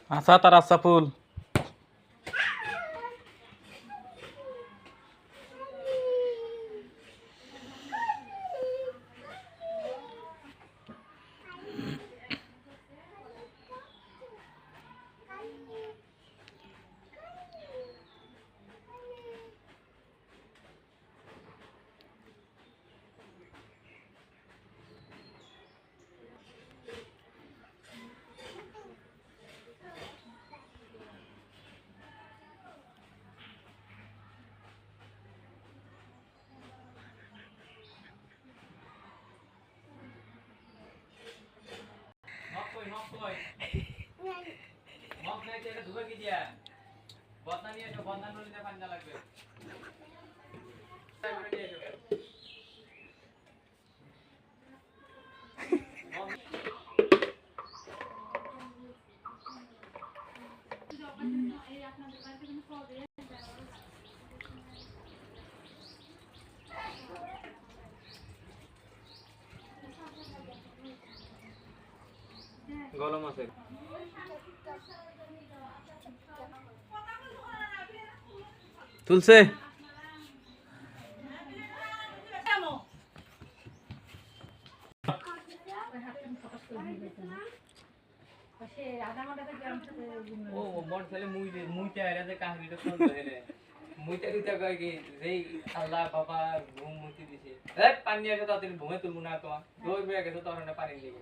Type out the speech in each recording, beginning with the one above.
আচ্ছা তার আচ্ছা ফুল গলম আছে তুলছে ও বড় ছেলে মুইটা এরা যে কাহিনীটা শুনতে হেলে মুইটা দিতে কয় কি যেই আল্লাহ বাবা ঘুম মুতি দিছে এ পানি আসে তাড়াতাড়ি ঘুমে তুলবো না তোমার দৌড় বেয়ে গেছে তোর না পানি দিকে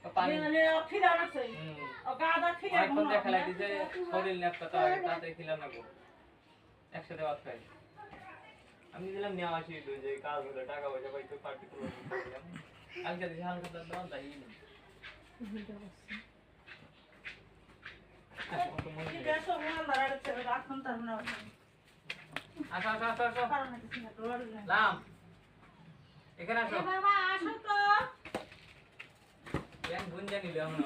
তো পানি মানে খিলা আছে ও গাদা খিলা এখন দেখা লাগছে শরীর নেপটা তাড়াতাড়ি খিলা না গো একসাথে ভাত খাই আমি দিলাম নিয়ে আসি যে কাজ হলো টাকা পয়সা পাইতে পার্টি করে দিলাম আজকে দিন হালকা দাও তাই ঠিক আছে ওনা লড়াইতে রাখুন তার না আসো লাম এখানে আসো এ বাবা আসো তো কেন গুঞ্জা নিলে আমরা